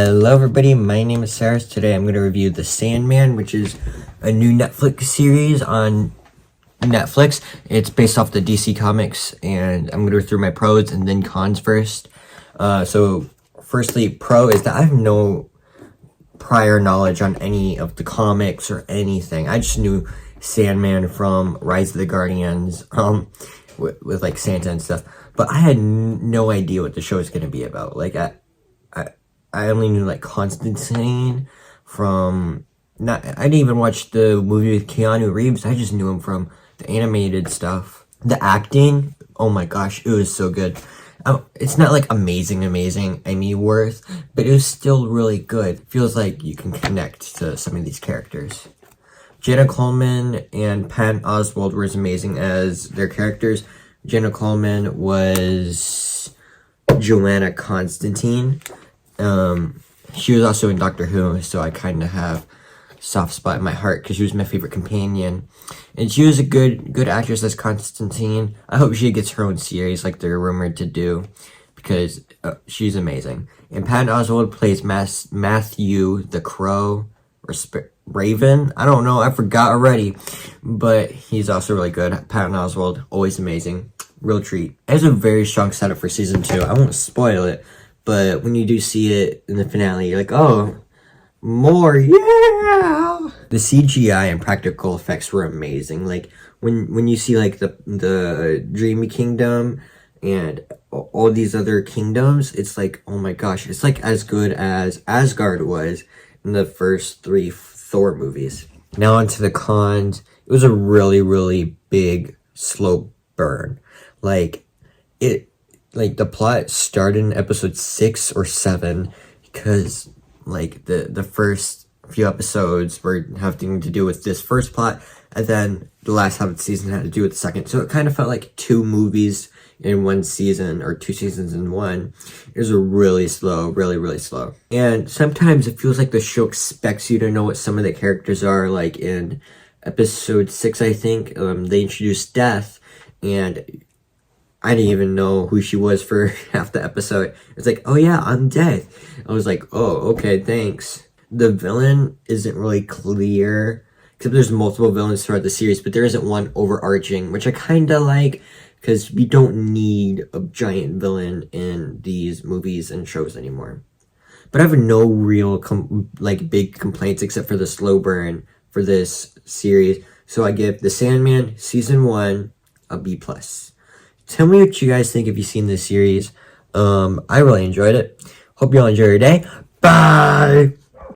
Hello everybody, my name is Cyrus. Today I'm going to review The Sandman, which is a new Netflix series on Netflix. It's based off the DC comics, and I'm going to go through my pros and then cons first. So firstly, pro is that I have no prior knowledge on any of the comics or anything. I just knew Sandman from Rise of the Guardians, with like Santa and stuff. But I had no idea what the show is going to be about. Like, I only knew like Constantine from I didn't even watch the movie with Keanu Reeves. I just knew him from the animated stuff. The acting, oh my gosh, it was so good. It's not like amazing Emmy worth, but it was still really good. Feels like you can connect to some of these characters. Jenna Coleman and Patton Oswalt were as amazing as their characters. Jenna Coleman was Joanna Constantine. She was also in Doctor Who, so I kind of have a soft spot in my heart because she was my favorite companion. And she was a good actress as Constantine. I hope she gets her own series like they're rumored to do, because she's amazing. And Patton Oswalt plays Matthew the Crow, or Raven. I don't know, I forgot already. But he's also really good. Patton Oswalt, always amazing. Real treat. It has a very strong setup for season 2. I won't spoil it, but when you do see it in the finale, you're like, oh, more, yeah! The CGI and practical effects were amazing. Like, when you see, like, the Dreamy Kingdom and all these other kingdoms, it's like, oh my gosh, it's like as good as Asgard was in the first 3 Thor movies. Now onto the cons. It was a really, really big, slow burn. Like, the plot started in episode 6 or 7 because, like, the first few episodes were having to do with this first plot, and then the last half of the season had to do with the second. So it kind of felt like 2 movies in one season, or 2 seasons in one. It was really slow, really slow. And sometimes it feels like the show expects you to know what some of the characters are. Like in episode 6, I think, they introduced Death, and I didn't even know who she was for half the episode. It's like, oh yeah, I'm Death. I was like, oh, okay, thanks. The villain isn't really clear, except there's multiple villains throughout the series, but there isn't one overarching, which I kind of like, because we don't need a giant villain in these movies and shows anymore. But I have no real big complaints except for the slow burn for this series. So I give The Sandman season 1 a B+. Tell me what you guys think if you've seen this series. I really enjoyed it. Hope you all enjoy your day. Bye!